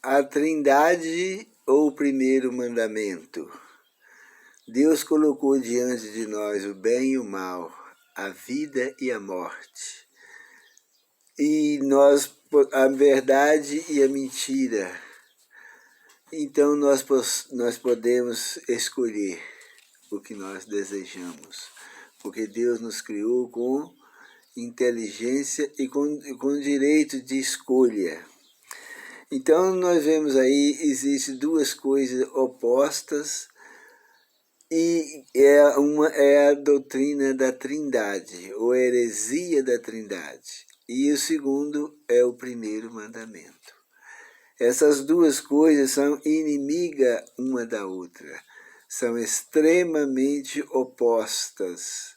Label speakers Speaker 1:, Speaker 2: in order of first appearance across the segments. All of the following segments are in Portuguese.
Speaker 1: A Trindade ou o primeiro mandamento? Deus colocou diante de nós o bem e o mal, a vida e a morte. E a verdade e a mentira. Então nós podemos escolher o que nós desejamos, porque Deus nos criou com inteligência e com direito de escolha. Então nós vemos aí, existem duas coisas opostas, e uma é a doutrina da Trindade, ou heresia da Trindade, e o segundo é o primeiro mandamento. Essas duas coisas são inimigas uma da outra, são extremamente opostas.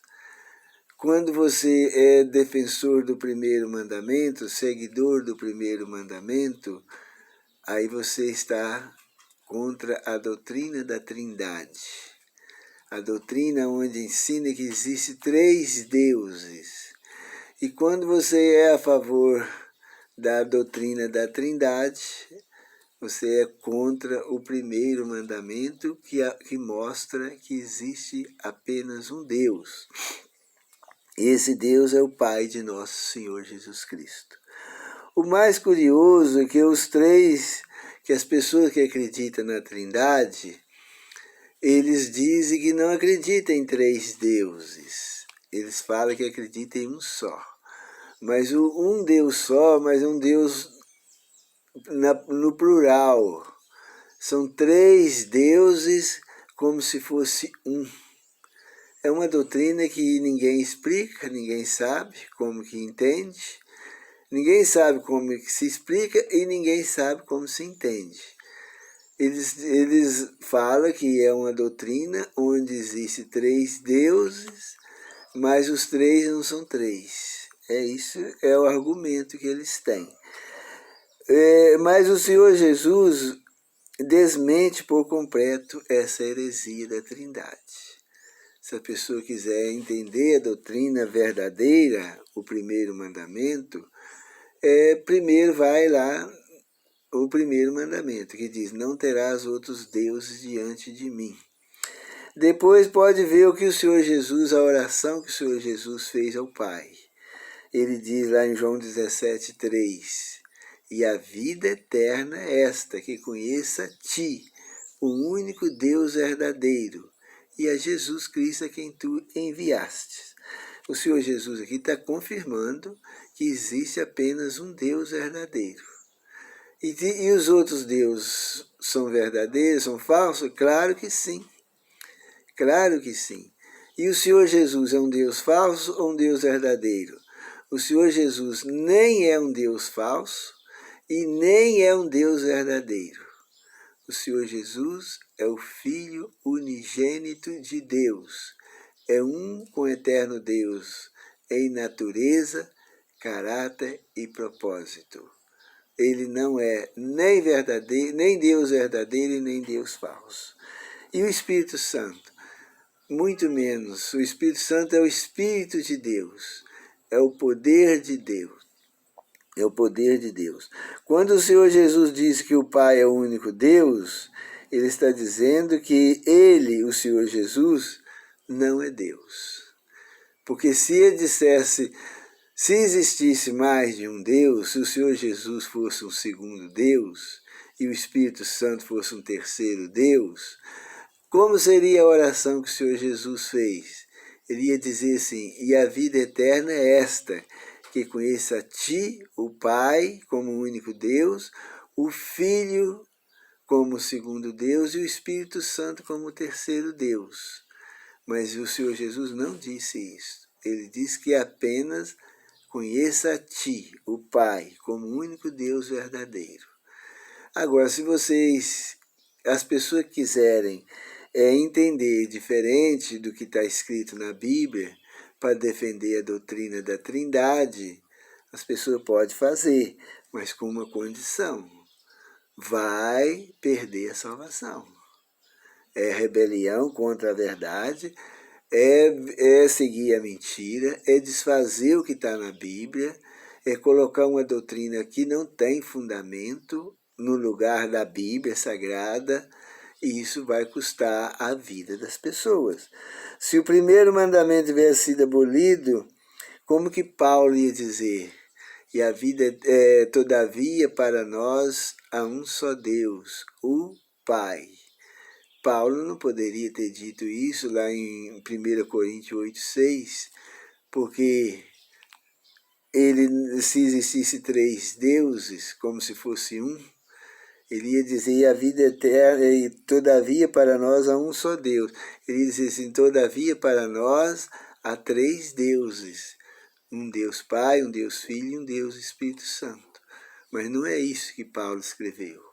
Speaker 1: Quando você é defensor do primeiro mandamento, seguidor do primeiro mandamento, aí você está contra a doutrina da Trindade. A doutrina onde ensina que existe 3 deuses. E quando você é a favor da doutrina da Trindade, você é contra o primeiro mandamento que mostra que existe apenas um Deus. Esse Deus é o Pai de nosso Senhor Jesus Cristo. O mais curioso é que que as pessoas que acreditam na Trindade, eles dizem que não acreditam em 3 deuses. Eles falam que acreditam em um só. Mas um Deus só, mas é um Deus no plural. São 3 deuses como se fosse um. É uma doutrina que ninguém explica, ninguém sabe como que entende. Ninguém sabe como que se explica e ninguém sabe como se entende. Eles falam que é uma doutrina onde existem 3 deuses, mas os 3 não são 3. Isso é o argumento que eles têm. Mas o Senhor Jesus desmente por completo essa heresia da Trindade. Se a pessoa quiser entender a doutrina verdadeira, o primeiro mandamento, primeiro vai lá o primeiro mandamento, que diz: não terás outros deuses diante de mim. Depois pode ver o que o Senhor Jesus, a oração que o Senhor Jesus fez ao Pai. Ele diz lá em João 17:3, e a vida eterna é esta, que conheça ti, o único Deus verdadeiro, e a Jesus Cristo a quem tu enviastes. O Senhor Jesus aqui está confirmando que existe apenas um Deus verdadeiro. E os outros deuses são verdadeiros, são falsos? Claro que sim. Claro que sim. E o Senhor Jesus é um Deus falso ou um Deus verdadeiro? O Senhor Jesus nem é um Deus falso e nem é um Deus verdadeiro. O Senhor Jesus é o Filho unigênito de Deus. É um com o eterno Deus em natureza, caráter e propósito. Ele não é nem verdadeiro, nem Deus verdadeiro e nem Deus falso. E o Espírito Santo? Muito menos. O Espírito Santo é o Espírito de Deus. É o poder de Deus. É o poder de Deus. Quando o Senhor Jesus diz que o Pai é o único Deus, ele está dizendo que ele, o Senhor Jesus, não é Deus. Porque se ele dissesse, se existisse mais de um Deus, se o Senhor Jesus fosse um segundo Deus e o Espírito Santo fosse um terceiro Deus, como seria a oração que o Senhor Jesus fez? Ele ia dizer assim: e a vida eterna é esta, que conheça a ti, o Pai, como o único Deus, o Filho como o segundo Deus e o Espírito Santo como o terceiro Deus. Mas o Senhor Jesus não disse isso. Ele disse que apenas conheça a ti, o Pai, como o único Deus verdadeiro. Agora, se as pessoas quiserem entender diferente do que está escrito na Bíblia, para defender a doutrina da Trindade, as pessoas podem fazer, mas com uma condição: vai perder a salvação. É rebelião contra a verdade, é seguir a mentira, é desfazer o que está na Bíblia, é colocar uma doutrina que não tem fundamento, no lugar da Bíblia Sagrada, e isso vai custar a vida das pessoas. Se o primeiro mandamento tivesse sido abolido, como que Paulo ia dizer? E a vida é, todavia, para nós, há um só Deus, o Pai. Paulo não poderia ter dito isso lá em 1 Coríntios 8,6, porque ele, se existisse 3 deuses, como se fosse um, ele ia dizer, a vida eterna, e todavia para nós há um só Deus. Ele ia dizer assim, todavia para nós há 3 deuses. Um Deus Pai, um Deus Filho e um Deus Espírito Santo. Mas não é isso que Paulo escreveu.